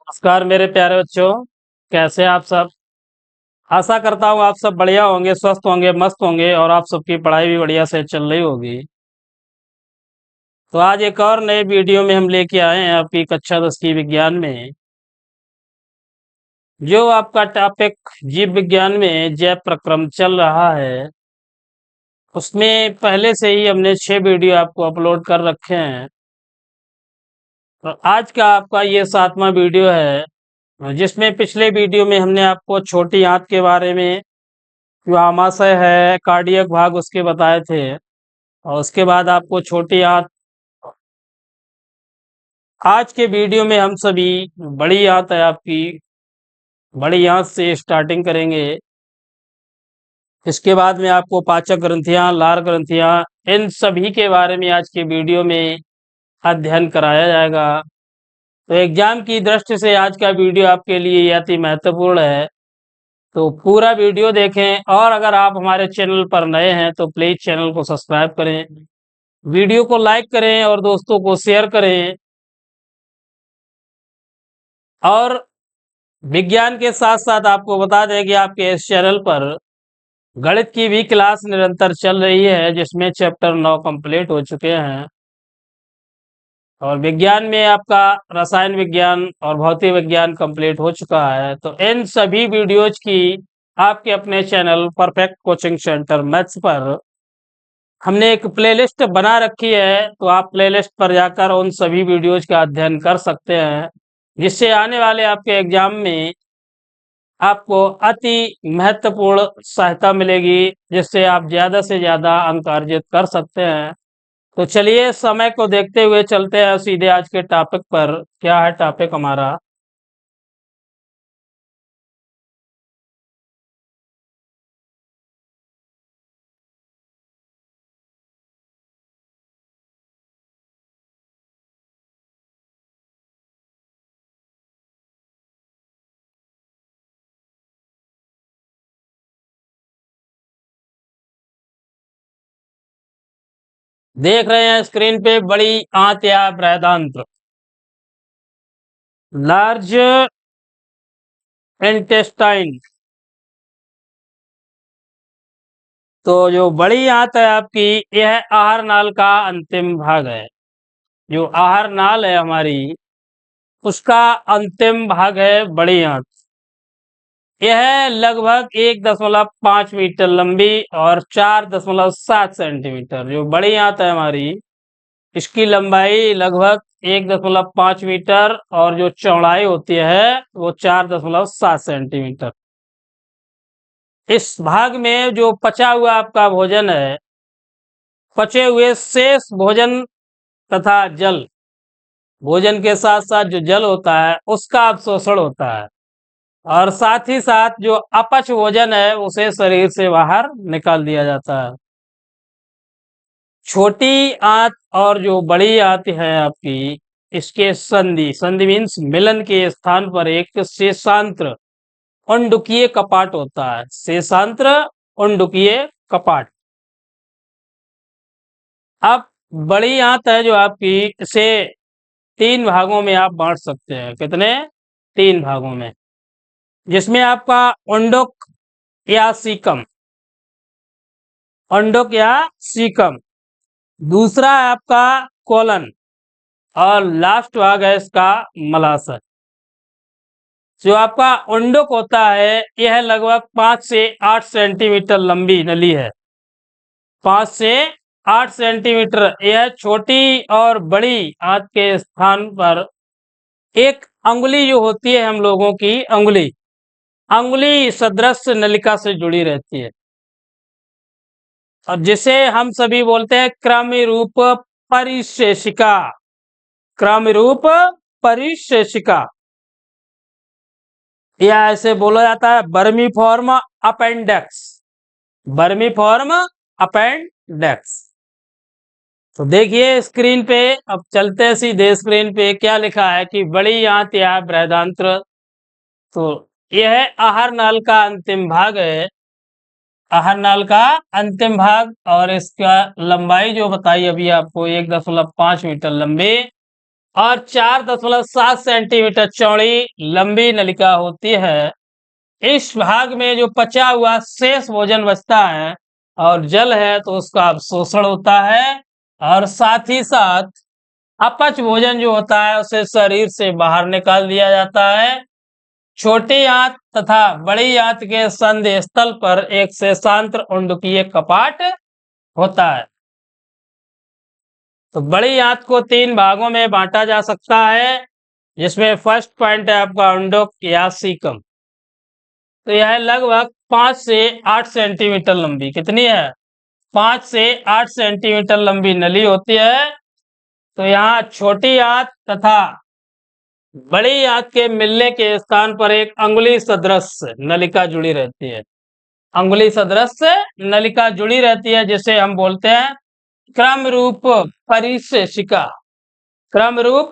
नमस्कार मेरे प्यारे बच्चों। कैसे हैं आप सब। आशा करता हूँ आप सब बढ़िया होंगे, स्वस्थ होंगे, मस्त होंगे और आप सबकी पढ़ाई भी बढ़िया से चल रही होगी। तो आज एक और नए वीडियो में हम लेके आए हैं आपकी कक्षा 10 की विज्ञान में। जो आपका टॉपिक जीव विज्ञान में जैव प्रक्रम चल रहा है, उसमें पहले से ही हमने 6 वीडियो आपको अपलोड कर रखे हैं। तो आज का आपका ये 7वां वीडियो है, जिसमें पिछले वीडियो में हमने आपको छोटी आंत के बारे में, जो आमाशय है, कार्डियक भाग उसके बताए थे। और उसके बाद आपको छोटी आंत। आज के वीडियो में हम सभी बड़ी आंत है आपकी, बड़ी आंत से स्टार्टिंग करेंगे। इसके बाद में आपको पाचक ग्रंथियां, लार ग्रंथियां, इन सभी के बारे में आज के वीडियो में अध्ययन कराया जाएगा। तो एग्जाम की दृष्टि से आज का वीडियो आपके लिए अति महत्वपूर्ण है, तो पूरा वीडियो देखें। और अगर आप हमारे चैनल पर नए हैं तो प्लीज चैनल को सब्सक्राइब करें, वीडियो को लाइक करें और दोस्तों को शेयर करें। और विज्ञान के साथ साथ आपको बता दें कि आपके इस चैनल पर गणित की भी क्लास निरंतर चल रही है, जिसमें चैप्टर 9 कंप्लीट हो चुके हैं। और विज्ञान में आपका रसायन विज्ञान और भौतिक विज्ञान कंप्लीट हो चुका है। तो इन सभी वीडियोज की आपके अपने channel perfect coaching centre maths पर हमने एक प्लेलिस्ट बना रखी है, तो आप प्लेलिस्ट पर जाकर उन सभी वीडियोज का अध्ययन कर सकते हैं, जिससे आने वाले आपके एग्जाम में आपको अति महत्वपूर्ण सहायता मिलेगी, जिससे आप ज्यादा से ज्यादा अंक अर्जित कर सकते हैं। तो चलिए समय को देखते हुए चलते हैं सीधे आज के टॉपिक पर। क्या है टॉपिक हमारा? देख रहे हैं स्क्रीन पे बड़ी आंत या बृहदांत्र, लार्ज इंटेस्टाइन। तो जो बड़ी आंत है आपकी, यह आहार नाल का अंतिम भाग है। जो आहार नाल है हमारी, उसका अंतिम भाग है बड़ी आंत। यह लगभग 1.5 मीटर लंबी और 4.7 सेंटीमीटर। जो बड़ी आंत है हमारी, इसकी लंबाई लगभग 1.5 मीटर और जो चौड़ाई होती है वो 4.7 सेंटीमीटर। इस भाग में जो पचा हुआ आपका भोजन है, पचे हुए शेष भोजन तथा जल, भोजन के साथ साथ जो जल होता है उसका अवशोषण होता है, और साथ ही साथ जो अपच भोजन है उसे शरीर से बाहर निकाल दिया जाता है। छोटी आंत और जो बड़ी आंत है आपकी, इसके संधि, संधि मीन्स मिलन के स्थान पर एक शेषांत्र उंडुकीय कपाट होता है। शेषांत्र उंडुकीय कपाट। अब बड़ी आंत है जो आपकी, इसे 3 भागों में आप बांट सकते हैं। कितने? 3 भागों में, जिसमें आपका उंडुक या सीकम, उंडुक या सीकम, दूसरा है आपका कोलन, और लास्ट भाग है इसका मलाशय। जो आपका उंडुक होता है, यह लगभग 5 से 8 सेंटीमीटर लंबी नली है। 5 से 8 सेंटीमीटर। यह छोटी और बड़ी आंत के स्थान पर एक अंगुली जो होती है, हम लोगों की अंगुली, अंगुली सदृश नलिका से जुड़ी रहती है, और जिसे हम सभी बोलते हैं क्रम रूप परिशेषिका। क्रम रूप परिशेषिका, या ऐसे बोला जाता है बर्मीफॉर्म अपेंडेक्स। बर्मीफॉर्म अपेंडेक्स। तो देखिए स्क्रीन पे, अब चलते हैं सीधे स्क्रीन पे क्या लिखा है कि बड़ी आंत या बृहदांत्र। तो यह आहार नाल का अंतिम भाग है। आहार नाल का अंतिम भाग, और इसका लंबाई जो बताई अभी आपको 1.5 मीटर लंबी और 4.7 सेंटीमीटर चौड़ी लंबी नलिका होती है। इस भाग में जो पचा हुआ शेष भोजन बचता है और जल है तो उसका अवशोषण होता है, और साथ ही साथ अपच भोजन जो होता है उसे शरीर से बाहर निकाल दिया जाता है। छोटी आंत तथा बड़ी आंत के संधि स्थल पर एक शेषांत्र उंडकीय कपाट होता है। तो बड़ी आंत को 3 भागों में बांटा जा सकता है, जिसमें फर्स्ट पॉइंट है आपका उंडक या सीकम। तो यह लगभग 5 से 8 सेंटीमीटर लंबी, कितनी है? 5 से 8 सेंटीमीटर लंबी नली होती है। तो यहाँ छोटी आंत तथा बड़ी आंत के मिलने के स्थान पर एक अंगुली सदृश नलिका जुड़ी रहती है। अंगुली सदृश नलिका जुड़ी रहती है, जिसे हम बोलते हैं क्रम रूप परिशेषिका। क्रम रूप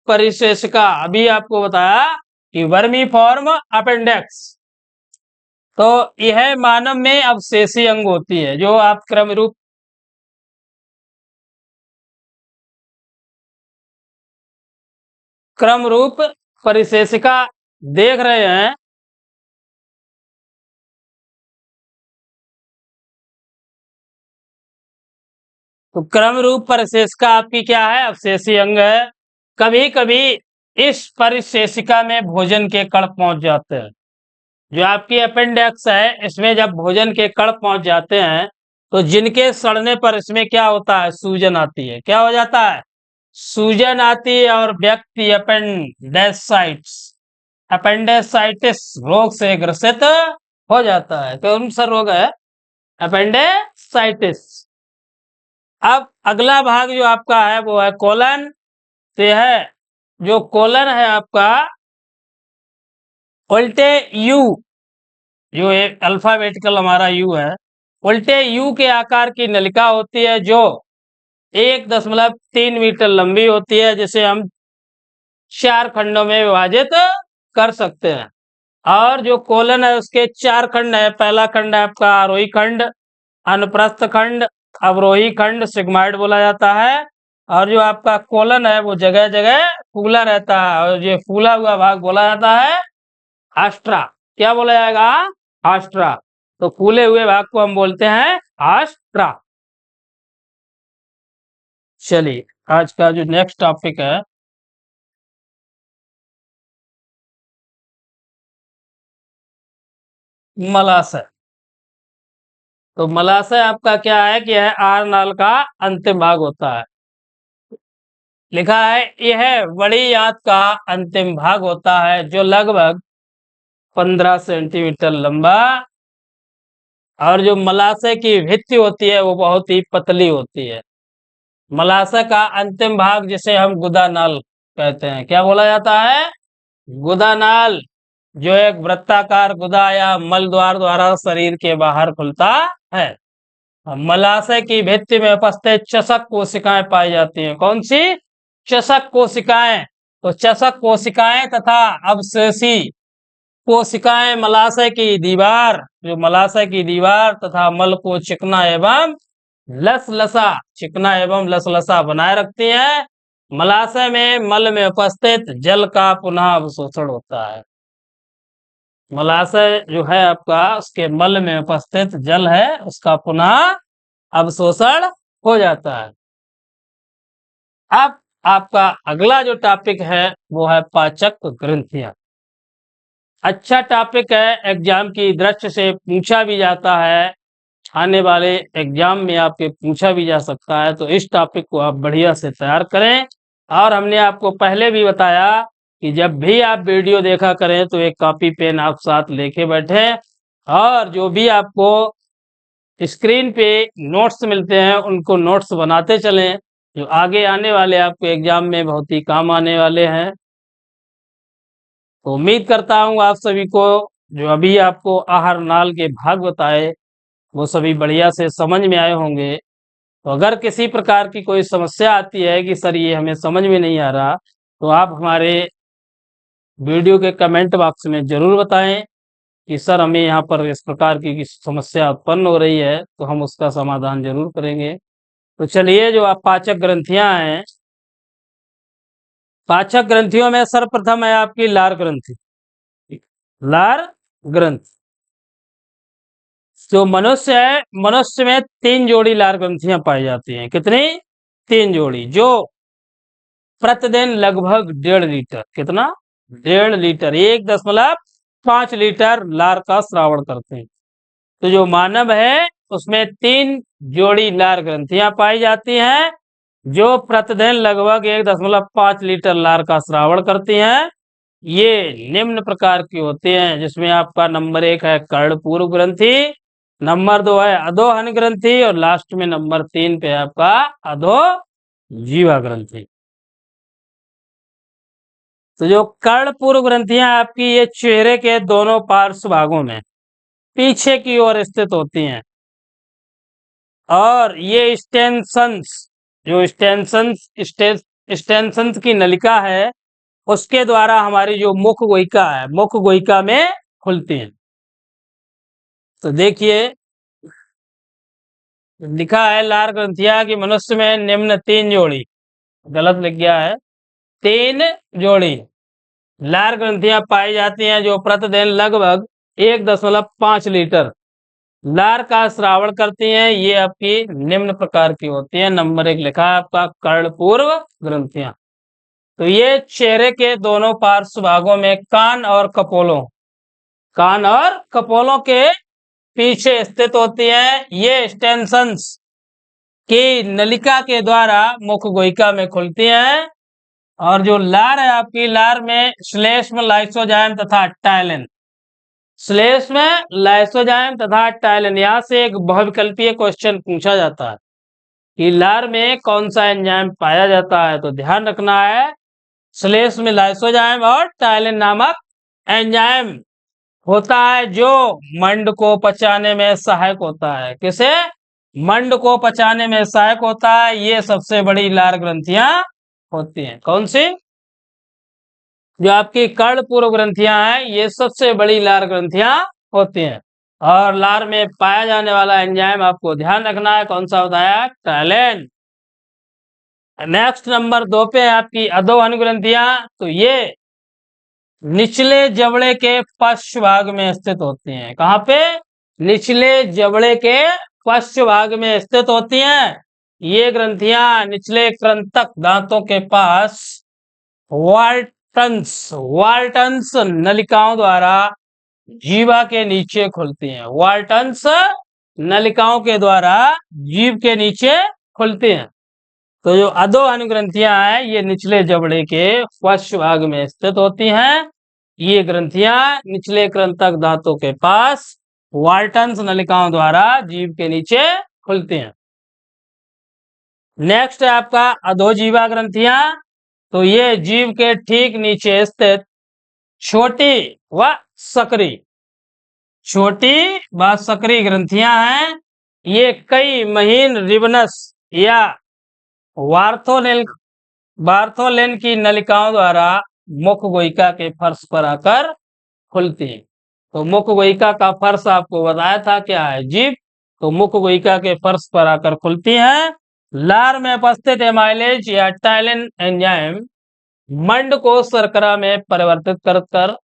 परिशेषिका। अभी आपको बताया कि वर्मी फॉर्म अपेंडेक्स। तो यह मानव में अवशेषी अंग होती है, जो आप क्रम रूप परिशेषिका देख रहे हैं। तो क्रम रूप परिशेषिका आपकी क्या है? अवशेषी अंग है। कभी कभी इस परिशेषिका में भोजन के कण पहुंच जाते हैं। जो आपकी अपेंडेक्स है, इसमें जब भोजन के कण पहुंच जाते हैं तो जिनके सड़ने पर इसमें क्या होता है? सूजन आती है। क्या हो जाता है? सूजन आती है, और व्यक्ति अपेंडेसाइटिस रोग से ग्रसित हो जाता है। कौन सा रोग है? अपेंडेसाइटिस। अब अगला भाग जो आपका है वो है कोलन। तो यह जो कोलन है आपका उल्टे यू, जो एक अल्फाबेटिकल हमारा यू है, उल्टे यू के आकार की नलिका होती है, जो 1.3 मीटर लंबी होती है, जिसे हम 4 खंडों में विभाजित कर सकते हैं। और जो कोलन है उसके 4 खंड है। पहला खंड है आपका आरोही खंड, अनुप्रस्थ खंड, अवरोही खंड, सिग्माइड बोला जाता है। और जो आपका कोलन है वो जगह जगह फूला रहता है, और ये फूला हुआ भाग बोला जाता है आस्ट्रा। क्या बोला जाएगा? आस्ट्रा। तो फूले हुए भाग को हम बोलते हैं आस्ट्रा। चलिए, आज का जो नेक्स्ट टॉपिक है मलाशय। तो मलाशय आपका क्या है कि यह आर नाल का अंतिम भाग होता है। लिखा है यह बड़ी आंत का अंतिम भाग होता है, जो लगभग 15 सेंटीमीटर लंबा, और जो मलाशय की भित्ति होती है वो बहुत ही पतली होती है। मलाशय का अंतिम भाग जिसे हम गुदानाल कहते हैं। क्या बोला जाता है? गुदानाल, जो एक वृत्ताकार गुदा या मल द्वार द्वारा शरीर के बाहर खुलता है। मलाशय की भित्ति में उपस्थित चषक कोशिकाएं पाई जाती हैं। कौन सी? चषक कोशिकाएं। तो चषक कोशिकाएं तथा अवशेषी कोशिकाएं मलाशय की दीवार, जो मलाशय की दीवार तथा मल को चिकना एवं लसलसा बनाए रखती हैं। मलाशय में मल में उपस्थित जल का पुनः अवशोषण होता है। मलाशय जो है आपका, उसके मल में उपस्थित जल है, उसका पुनः अवशोषण हो जाता है। अब आपका अगला जो टॉपिक है वो है पाचक ग्रंथियां। अच्छा टॉपिक है, एग्जाम की दृष्टि से पूछा भी जाता है, आने वाले एग्जाम में आपके पूछा भी जा सकता है। तो इस टॉपिक को आप बढ़िया से तैयार करें। और हमने आपको पहले भी बताया कि जब भी आप वीडियो देखा करें तो एक कॉपी पेन आप साथ लेके बैठे, और जो भी आपको स्क्रीन पे नोट्स मिलते हैं उनको नोट्स बनाते चलें, जो आगे आने वाले आपको एग्जाम में बहुत ही काम आने वाले हैं। तो उम्मीद करता हूँ आप सभी को जो अभी आपको आहार नाल के भाग बताए वो सभी बढ़िया से समझ में आए होंगे। तो अगर किसी प्रकार की कोई समस्या आती है कि सर ये हमें समझ में नहीं आ रहा, तो आप हमारे वीडियो के कमेंट बॉक्स में ज़रूर बताएं कि सर हमें यहाँ पर इस प्रकार की समस्या उत्पन्न हो रही है, तो हम उसका समाधान जरूर करेंगे। तो चलिए, जो आप पाचक ग्रंथियां हैं पाचक ग्रंथियों में सर्वप्रथम है आपकी लार ग्रंथि। लार ग्रंथि जो मनुष्य है, मनुष्य में 3 जोड़ी लार ग्रंथियां पाई जाती हैं। कितनी? 3 जोड़ी, जो प्रतिदिन लगभग 1.5 लीटर, कितना? 1.5 लीटर, 1.5 लीटर लार का स्रावण करते हैं। तो जो मानव है उसमें 3 जोड़ी लार ग्रंथियां पाई जाती हैं, जो प्रतिदिन लगभग 1.5 लीटर लार का स्रावण करती हैं। ये निम्न प्रकार की होती हैं, जिसमें आपका नंबर 1 है कर्णपूर्व ग्रंथि, नंबर 2 है अधोहन ग्रंथि और लास्ट में नंबर 3 पे आपका अधोजीवा ग्रंथि। तो जो कर्णपूर्व ग्रंथियां आपकी ये चेहरे के दोनों पार्श्व भागों में पीछे की ओर स्थित होती हैं, और ये स्टेंसन्स की नलिका है, उसके द्वारा हमारी जो मुख गुहिका है, मुख गुहिका में खुलती हैं। तो देखिए लिखा है लार ग्रंथियां कि मनुष्य में निम्न 3 जोड़ी, गलत लिख गया है, 3 जोड़ी लार ग्रंथियां पाई जाती हैं, जो प्रतिदिन लगभग 1.5 लीटर लार का श्रावण करती हैं। ये आपकी निम्न प्रकार की होती हैं। नंबर 1 लिखा है आपका कर्णपूर्व ग्रंथियां। तो ये चेहरे के दोनों पार्श्व भागों में कान और कपोलों के पीछे स्थित होती हैं। ये स्टेंसन्स की नलिका के द्वारा मुख गुहिका में खुलती हैं। और जो लार है आपकी, लार में श्लेष्म, लाइसोजाइम तथा टाइलिन, श्लेष्म, लाइसोजाइम तथा टाइलिन, यहाँ से एक बहुविकल्पीय क्वेश्चन पूछा जाता है कि लार में कौन सा एंजाइम पाया जाता है। तो ध्यान रखना है, श्लेष्म, लाइसोजाइम और टाइलिन नामक एंजाइम होता है, जो मंड को पचाने में सहायक होता है। किसे? मंड को पचाने में सहायक होता है। ये सबसे बड़ी लार ग्रंथियां होती हैं। कौन सी? जो आपकी कर्णपूर्व ग्रंथियां हैं, ये सबसे बड़ी लार ग्रंथियां होती हैं। और लार में पाया जाने वाला एंजाइम आपको ध्यान रखना है, कौन सा होता है? टाइलिन। नेक्स्ट नंबर 2 पे है आपकी अधोहन ग्रंथियां। तो ये निचले जबड़े के पश्च भाग में स्थित होती हैं। कहाँ पे? निचले जबड़े के पश्च भाग में स्थित होती हैं। ये ग्रंथियां निचले कृंतक दांतों के पास वाल्टन्स नलिकाओं द्वारा जीवा के नीचे खुलती हैं। वाल्टन्स नलिकाओं के द्वारा जीभ के नीचे खुलती हैं। तो जो अधोहन ग्रंथियां हैं, ये निचले जबड़े के पश्च भाग में स्थित होती हैं। ये ग्रंथियां निचले कृंतक दांतों के पास वाल्टन्स नलिकाओं द्वारा जीभ के नीचे खुलती हैं। नेक्स्ट है आपका अधोजीवा ग्रंथियां। तो ये जीभ के ठीक नीचे स्थित छोटी व सकरी ग्रंथियां हैं। ये कई महीन रिबनस या वार्थोलेन की नलिकाओं द्वारा मुख गुहिका के फर्श पर आकर खुलती है। तो मुख गुहिका का फर्श आपको बताया था क्या है? जीभ। तो मुख गुहिका के फर्श पर आकर खुलती हैं। लार में उपस्थित एमाइलेज या टाइलिन एंजाइम मंड को शर्करा में परिवर्तित कर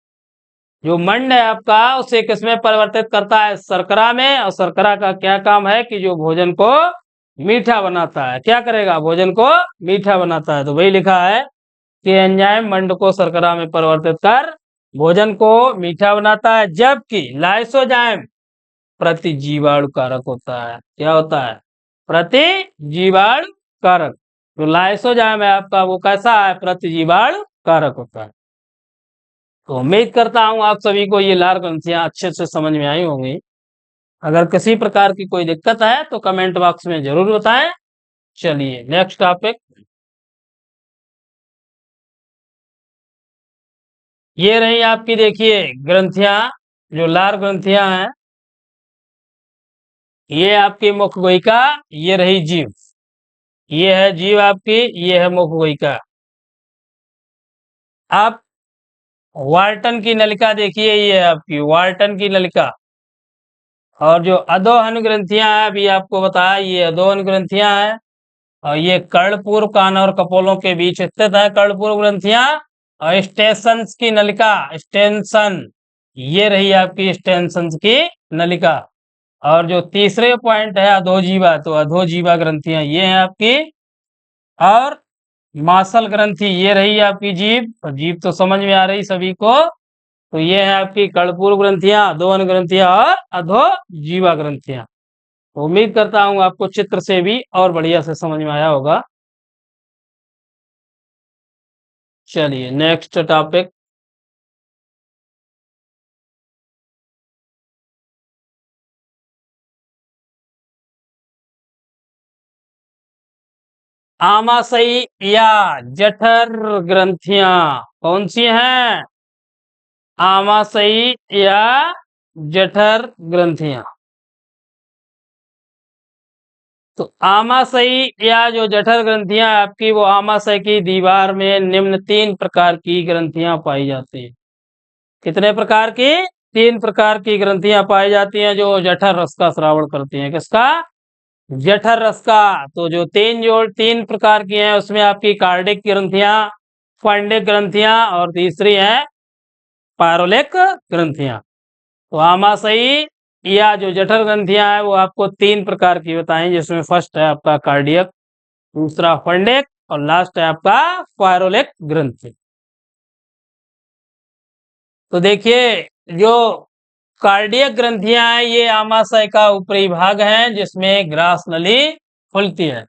जो मंड है आपका, उसे किसमें परिवर्तित करता है? शर्करा में। और शर्करा का क्या काम है कि जो भोजन को मीठा बनाता है। क्या करेगा? भोजन को मीठा बनाता है। तो वही लिखा है कि एंजाइम मंड को शर्करा में परिवर्तित कर भोजन को मीठा बनाता है, जबकि लाइसोजाइम प्रतिजीवाणु कारक होता है। क्या होता है? प्रतिजीवाणु कारक। जो लाइसोजाइम है आपका, वो कैसा है? प्रतिजीवाणु कारक होता है। तो उम्मीद करता हूं आप सभी को ये लार ग्रंथियां अच्छे से समझ में आई होंगी। अगर किसी प्रकार की कोई दिक्कत है तो कमेंट बॉक्स में जरूर बताएं। चलिए नेक्स्ट टॉपिक। ये रही आपकी, देखिए ग्रंथियां, जो लार ग्रंथियां हैं। ये आपकी मुख गुहिका, ये रही जीभ। ये है जीभ आपकी, ये है मुख गुहिका। आप वाल्टन की नलिका देखिए, ये है आपकी वाल्टन की नलिका। और जो अधोहन ग्रंथियां हैं, अभी आपको बताया, ये अधोहन ग्रंथियां हैं। और ये कर्णपूर कान और कपोलों के बीच स्थित है कर्णपूर ग्रंथियां। और स्टेशन की नलिका, स्टेशन, ये रही आपकी स्टेशन की नलिका। और जो तीसरे पॉइंट है अधोजीवा, तो अधोजीवा ग्रंथियां ये है आपकी। और मासल ग्रंथि ये रही आपकी जीभ, और जीभ तो समझ में आ रही सभी को। तो ये है आपकी कर्णपूर ग्रंथियां, अधोवन ग्रंथियां और अधोजीवा ग्रंथियां। तो उम्मीद करता हूं आपको चित्र से भी और बढ़िया से समझ में आया होगा। चलिए नेक्स्ट टॉपिक। आमाशयी या जठर ग्रंथियां कौन सी हैं? आमाशयी या जठर ग्रंथियां। तो आमाशयी या जो जठर ग्रंथियां आपकी, वो आमाशय की दीवार में निम्न 3 प्रकार की ग्रंथियां पाई जाती हैं। कितने प्रकार की? 3 प्रकार की ग्रंथियां पाई जाती हैं जो जठर रस का स्रावण करती हैं। किसका? जठर रस का। तो जो 3 प्रकार की हैं उसमें आपकी कार्डिक ग्रंथियां, फंडिक ग्रंथियां और तीसरी है पायरोलिक ग्रंथियां। तो आमाशयी या जो जठर ग्रंथियां हैं वो आपको 3 प्रकार की बताएं, जिसमें फर्स्ट है आपका कार्डियक, दूसरा फंडिक और लास्ट है आपका पायरोलिक ग्रंथि। तो देखिए, जो कार्डियक ग्रंथियां हैं ये आमाशय का ऊपरी भाग है जिसमें ग्रास नली खुलती है।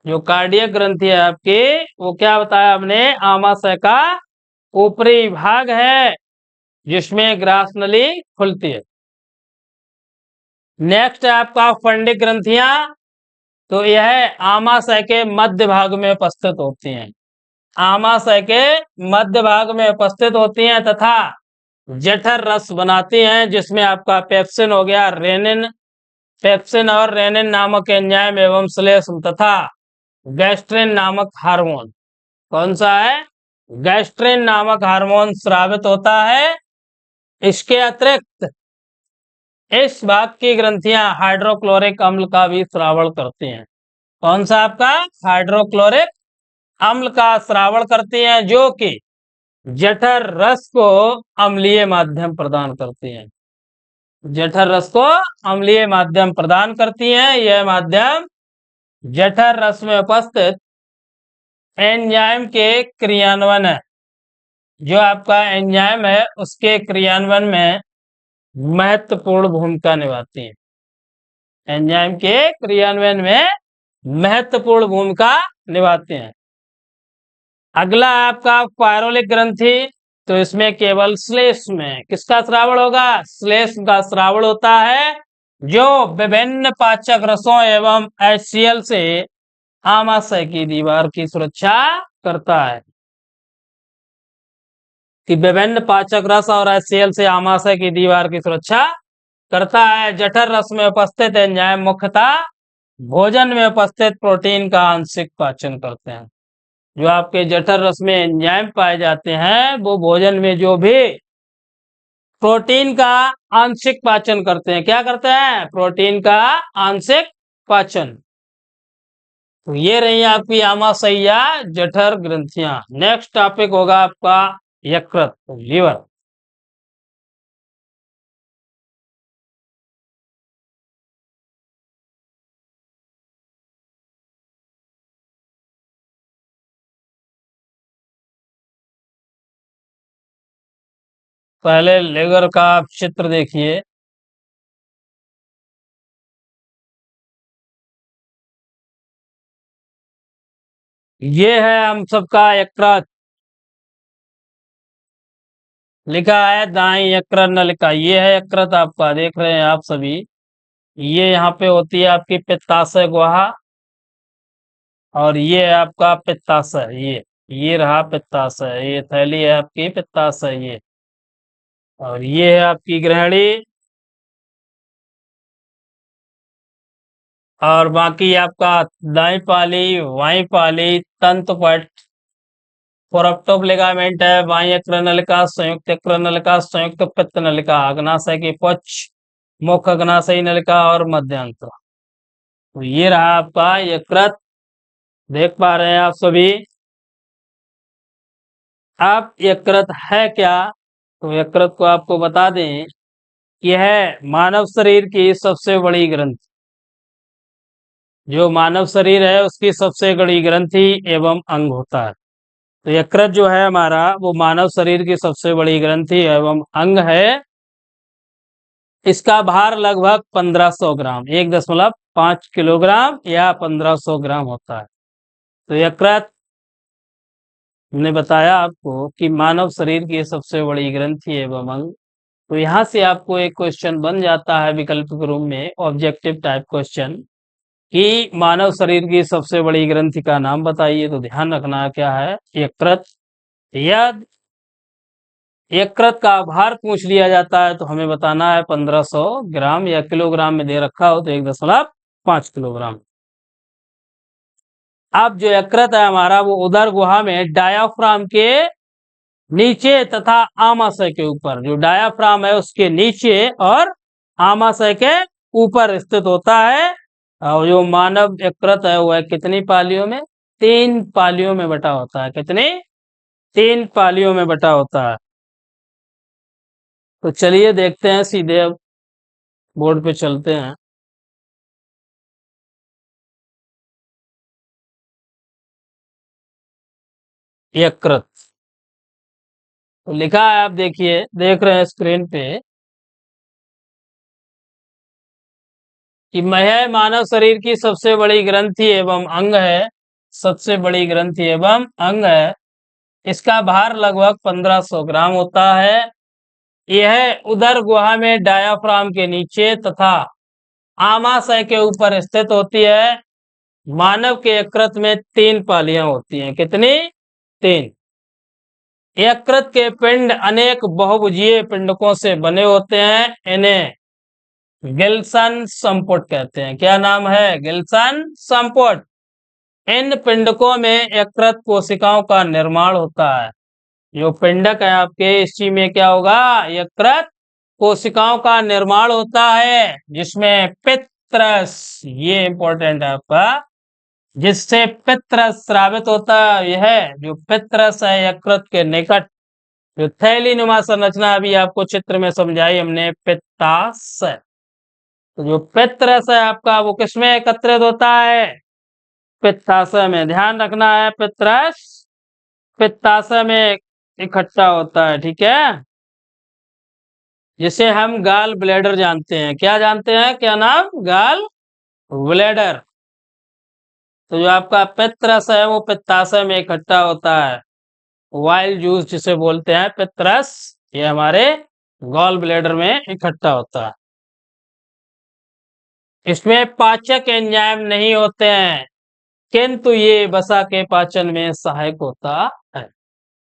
जो कार्डियक ग्रंथि है आपकी, वो क्या बताया हमने? आमाशय का ऊपरी भाग है जिसमें ग्रास नली खुलती है। नेक्स्ट है आपका फंडिक ग्रंथियां। तो यह आमाशय के मध्य भाग में उपस्थित होती हैं। आमाशय के मध्य भाग में उपस्थित होती हैं तथा जठर रस बनाती हैं, जिसमें आपका पेप्सिन हो गया, रेनिन, पेप्सिन और रेनिन नामक एंजाइम एवं श्लेष्म तथा गैस्ट्रिन नामक हार्मोन। कौन सा है? गैस्ट्रिन नामक हार्मोन स्रावित होता है। इसके अतिरिक्त इस भाग की ग्रंथियां हाइड्रोक्लोरिक अम्ल का भी स्रावण करती हैं। कौन सा आपका? हाइड्रोक्लोरिक अम्ल का स्रावण करती हैं, जो कि जठर रस को अम्लीय माध्यम प्रदान करती हैं। जठर रस को अम्लीय माध्यम प्रदान करती हैं। यह माध्यम जठर रस में उपस्थित एंजाइम के क्रियान्वयन है। जो आपका एंजाइम है उसके क्रियान्वयन में महत्वपूर्ण भूमिका निभाती है। एंजाइम के क्रियान्वयन में महत्वपूर्ण भूमिका निभाते हैं। अगला आपका पायरोलिक ग्रंथि। तो इसमें केवल श्लेष्म में किसका श्रावण होगा? श्लेष्म का श्रावण होता है, जो विभिन्न पाचक रसों एवं HCl से आमाशय की दीवार की सुरक्षा करता है। कि विभिन्न पाचक रस और HCl से आमाशय की दीवार की सुरक्षा करता है। जठर रस में उपस्थित एंजाइम मुख्यतः भोजन में उपस्थित प्रोटीन का आंशिक पाचन करते हैं। जो आपके जठर रस में एंजाइम पाए जाते हैं वो भोजन में जो भी प्रोटीन का आंशिक पाचन करते हैं। क्या करते हैं? प्रोटीन का आंशिक पाचन। तो ये रही आपकी आमाशय या जठर ग्रंथियां। नेक्स्ट टॉपिक होगा आपका यकृत, लीवर। पहले लीवर का आप चित्र देखिए। ये है हम सबका यकृत, लिखा है दाएं यकृत नलिका। ये है यकृत आपका, देख रहे हैं आप सभी। ये यहाँ पे होती है आपकी पित्ताशय गुहा, और ये है आपका पित्ताशय। ये रहा पित्ताशय, ये थैली है आपकी पित्ताशय ये। और ये है आपकी ग्रहणी। और बाकी आपका दाई पाली, वाई पाली, तंतु पट, फोरप्टोप लिगामेंट है, बाई यकृत नलिका, संयुक्त यकृत नलिका, संयुक्त पित्त नलिका, अग्नाशय की पुच्छ, मुख्य अग्नाशयी नलिका और मध्यांतर। तो ये रहा आपका यकृत। देख पा रहे हैं आप सभी। अब यकृत है क्या? तो यकृत को आपको बता दें कि यह मानव शरीर की सबसे बड़ी ग्रंथि, जो मानव शरीर है उसकी सबसे बड़ी ग्रंथि एवं अंग होता है। तो यकृत जो है हमारा वो मानव शरीर की सबसे बड़ी ग्रंथि एवं अंग है। इसका भार लगभग 1500 ग्राम, 1.5 किलोग्राम या 1500 ग्राम होता है। तो यकृत ने बताया आपको कि मानव शरीर की सबसे बड़ी ग्रंथि एवं अंग। तो यहाँ से आपको एक क्वेश्चन बन जाता है विकल्पिक रूप में, ऑब्जेक्टिव टाइप क्वेश्चन, कि मानव शरीर की सबसे बड़ी ग्रंथि का नाम बताइए। तो ध्यान रखना क्या है, यकृत। यदि यकृत का भार पूछ लिया जाता है तो हमें बताना है 1500 ग्राम, या किलोग्राम में दे रखा हो तो 1.5 किलोग्राम। अब जो यकृत है हमारा वो उदर गुहा में डायाफ्राम के नीचे तथा आमाशय के ऊपर, जो डायाफ्राम है उसके नीचे और आमाशय के ऊपर स्थित होता है। और जो मानव यकृत है वह कितनी पालियों में? 3 पालियों में बटा होता है। कितनी? 3 पालियों में बटा होता है। तो चलिए देखते हैं, सीधे अब बोर्ड पे चलते हैं। यकृत तो लिखा है, आप देखिए, देख रहे हैं स्क्रीन पे कि यह मानव शरीर की सबसे बड़ी ग्रंथि एवं अंग है। सबसे बड़ी ग्रंथि एवं अंग है। इसका भार लगभग 1500 ग्राम होता है। यह उदर गुहा में डायाफ्राम के नीचे तथा आमाशय के ऊपर स्थित होती है। मानव के यकृत में 3 पालियां होती हैं। कितनी? 3। यकृत के पिंड अनेक बहुभुजीय पिंडकों से बने होते हैं। इन्हें गिल्सन संपुट कहते हैं। क्या नाम है? गिल्सन संपुट। इन पिंडकों में यकृत कोशिकाओं का निर्माण होता है। जो पिंडक है आपके, इसी में क्या होगा? यकृत कोशिकाओं का निर्माण होता है, जिसमें पित्रस, ये इंपॉर्टेंट है आपका, जिससे पित्रस स्रावित होता है। यह जो पित्रस है यकृत के निकट, जो थैली नुमा संरचना अभी आपको चित्र में समझाई हमने, पित्ताशय। तो जो पित्रस है आपका वो किसमें एकत्रित होता है? पित्ताशय में। ध्यान रखना है, पित्रस पित्ताशय में इकट्ठा होता है। ठीक है, जिसे हम गाल ब्लैडर जानते हैं। क्या जानते हैं? क्या नाम? Gall bladder. तो जो आपका पित्रस है वो पित्ताशय में इकट्ठा होता है। वाइल जूस जिसे बोलते हैं पित्रस, ये हमारे गॉल ब्लैडर में इकट्ठा होता है। इसमें पाचक एंजाइम नहीं होते हैं, किंतु ये वसा के पाचन में सहायक होता है।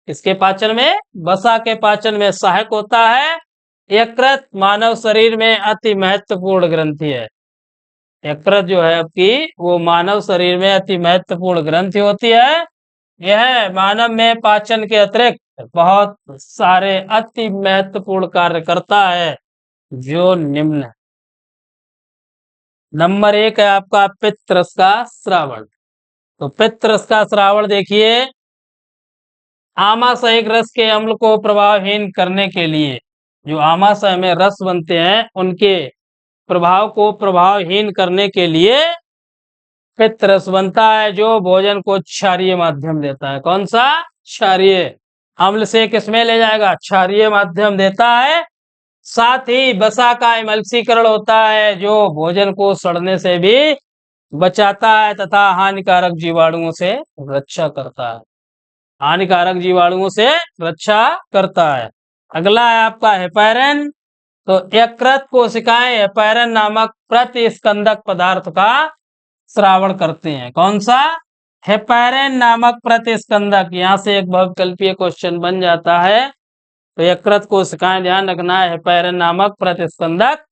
इसके पाचन में, वसा के पाचन में सहायक होता है। यकृत मानव शरीर में अति महत्वपूर्ण ग्रंथि है। यकृत जो है आपकी वो मानव शरीर में अति महत्वपूर्ण ग्रंथि होती है। यह मानव में पाचन के अतिरिक्त बहुत सारे अति महत्वपूर्ण कार्य करता है, जो निम्न है। नंबर 1 है आपका पित्तरस का श्रावण। तो पित्तरस का श्रावण देखिए, आमाशयिक रस के अम्ल को प्रभावहीन करने के लिए, जो आमाशय में रस बनते हैं उनके प्रभाव को प्रभावहीन करने के लिए पित्तरस बनता है, जो भोजन को क्षारीय माध्यम देता है। कौन सा? क्षारीय। अम्ल से किसमें ले जाएगा? क्षारीय माध्यम देता है। साथ ही वसा का इमल्सीकरण होता है, जो भोजन को सड़ने से भी बचाता है तथा हानिकारक जीवाणुओं से रक्षा करता है। हानिकारक जीवाणुओं से रक्षा करता है। अगला है आपका हेपैरिन। तो यकृत कोशिकाएं हेपैरिन नामक प्रतिस्कंदक पदार्थ का श्रावण करते हैं। कौन सा? हेपैरिन नामक प्रतिस्कंदक। यहाँ से एक बहुविकल्पीय क्वेश्चन बन जाता है। तो यकृत कोशिकाएं, ध्यान रखना है, हेपैरिन नामक प्रतिस्कंदक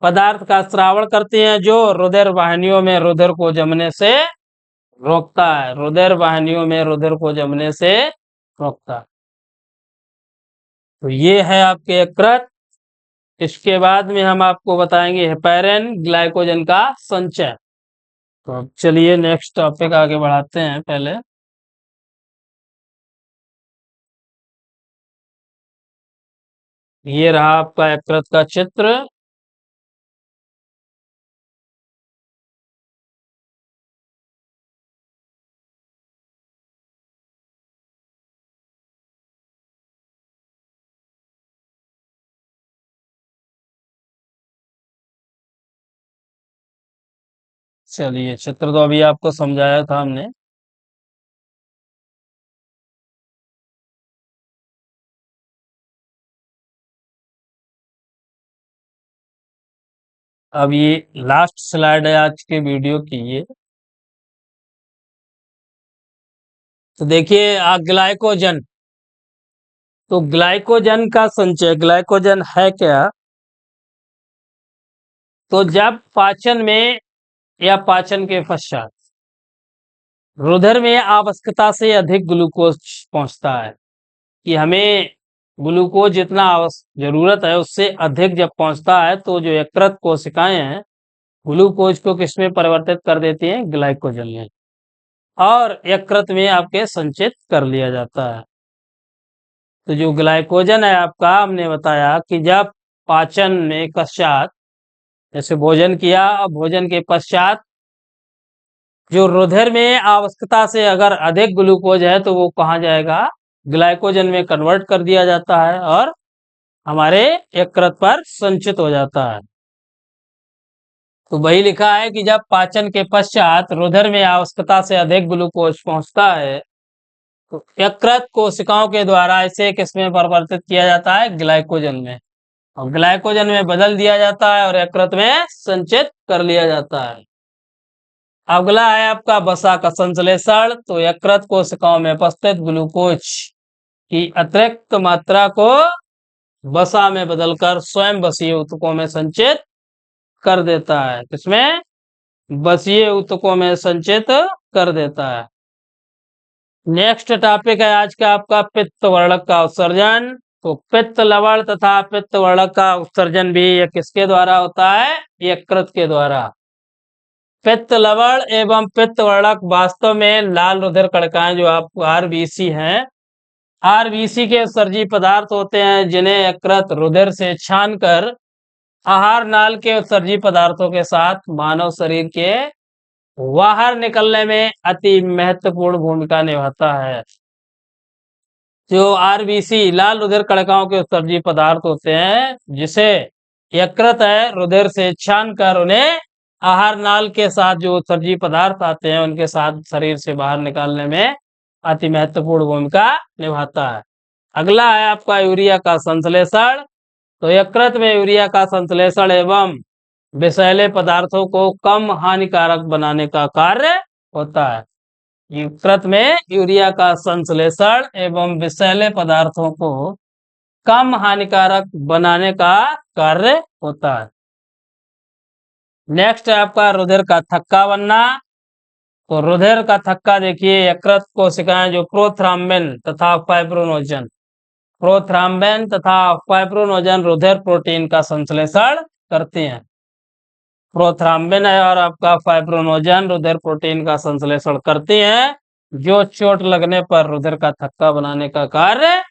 पदार्थ का श्रावण करती हैं, जो रुधिर वाहिनियों में रुधिर को जमने से रोकता है। रुधिर वाहिनियों में रुधिर को जमने से रोकता है। तो ये है आपके यकृत। इसके बाद में हम आपको बताएंगे हेपैरिन ग्लाइकोजन का संचय। तो अब चलिए नेक्स्ट टॉपिक आगे बढ़ाते हैं। पहले ये रहा आपका यकृत का चित्र। चलिए, चित्र तो अभी आपको समझाया था हमने। अब ये लास्ट स्लाइड है आज के वीडियो की ये। तो देखिए ग्लाइकोजन। तो ग्लाइकोजन का संचय, ग्लाइकोजन है क्या? तो जब पाचन में या पाचन के पश्चात रुधिर में आवश्यकता से अधिक ग्लूकोज पहुंचता है, कि हमें ग्लूकोज जितना जरूरत है उससे अधिक जब पहुंचता है, तो जो यकृत कोशिकाएं हैं ग्लूकोज को किसमें परिवर्तित कर देती हैं? ग्लाइकोजन में, और यकृत में आपके संचित कर लिया जाता है। तो जो ग्लाइकोजन है आपका, हमने बताया कि जब पाचन में पश्चात, जैसे भोजन किया और भोजन के पश्चात जो रुधिर में आवश्यकता से अगर अधिक ग्लूकोज है तो वो कहाँ जाएगा? ग्लाइकोजन में कन्वर्ट कर दिया जाता है और हमारे यकृत पर संचित हो जाता है। तो वही लिखा है कि जब पाचन के पश्चात रुधिर में आवश्यकता से अधिक ग्लूकोज पहुंचता है तो यकृत कोशिकाओं के द्वारा इसे किसमें परिवर्तित किया जाता है? ग्लाइकोजन में, और ग्लाइकोजन में बदल दिया जाता है और यकृत में संचित कर लिया जाता है। अगला है आपका वसा का संश्लेषण। तो यकृत कोशिकाओं में उपस्थित ग्लूकोज की अतिरिक्त मात्रा को वसा में बदलकर स्वयं वसीय ऊतकों में संचित कर देता है। किसमें? वसीय ऊतकों में संचित कर देता है। नेक्स्ट टॉपिक है आज का आपका पित्त वर्णक का उत्सर्जन। तो पित्त लवण तथा पित्त वर्णक का उत्सर्जन भी ये किसके द्वारा होता है? यकृत के द्वारा। पित्त लवण एवं पित्त वर्णक वास्तव में लाल रुधिर कणिकाएं जो आपको आरबीसी हैं, आरबीसी के उत्सर्जी पदार्थ होते हैं, जिन्हें यकृत रुधिर से छानकर आहार नाल के उत्सर्जी पदार्थों के साथ मानव शरीर के बाहर निकलने में अति महत्वपूर्ण भूमिका निभाता है। जो आरबीसी लाल रुधिर कणिकाओं के उत्सर्जी पदार्थ होते हैं, जिसे यकृत है रुधिर से छानकर उन्हें आहार नाल के साथ जो उत्सर्जी पदार्थ आते हैं उनके साथ शरीर से बाहर निकालने में अति महत्वपूर्ण भूमिका निभाता है। अगला है आपका यूरिया का संश्लेषण। तो यकृत में यूरिया का संश्लेषण एवं विषैले पदार्थों को कम हानिकारक बनाने का कार्य होता है। यकृत में यूरिया का संश्लेषण एवं विषैले पदार्थों को कम हानिकारक बनाने का कार्य होता है। नेक्स्ट है आपका रुधिर का थक्का बनना। तो रुधिर का थक्का देखिए, यकृत कोशिकाएं जो प्रोथ्राम्बिन तथा फाइब्रोनोजन, प्रोथ्राम्बिन तथा फाइब्रोनोजन रुधिर प्रोटीन का संश्लेषण करते हैं। प्रोथ्राम्बिन है और आपका फाइब्रोनोजन रुधिर प्रोटीन का संश्लेषण करते हैं, जो चोट लगने पर रुधिर का थक्का बनाने का कार्य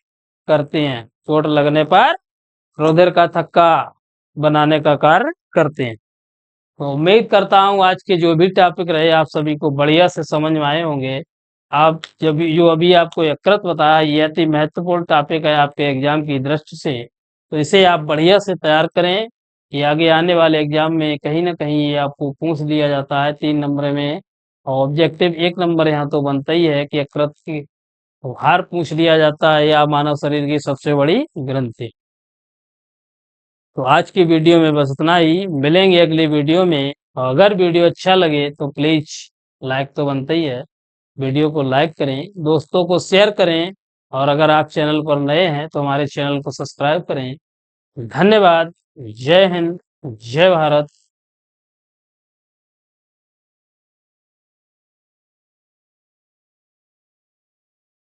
करते हैं। चोट लगने पर रुधिर का थक्का बनाने का कार्य करते हैं। तो उम्मीद करता हूँ आज के जो भी टॉपिक रहे आप सभी को बढ़िया से समझ में आए होंगे। आप जब जो अभी आपको यकृत बताया, ये अति महत्वपूर्ण टॉपिक है आपके एग्जाम की दृष्टि से, तो इसे आप बढ़िया से तैयार करें। ये आगे आने वाले एग्जाम में कहीं ना कहीं ये आपको पूछ लिया जाता है 3 नंबर में, और ऑब्जेक्टिव 1 नंबर यहाँ तो बनता ही है कि यकृत की हार पूछ लिया जाता है या मानव शरीर की सबसे बड़ी ग्रंथि। तो आज की वीडियो में बस इतना ही, मिलेंगे अगली वीडियो में। और अगर वीडियो अच्छा लगे तो प्लीज लाइक तो बनता ही है, वीडियो को लाइक करें, दोस्तों को शेयर करें, और अगर आप चैनल पर नए हैं तो हमारे चैनल को सब्सक्राइब करें। धन्यवाद। जय हिंद, जय भारत।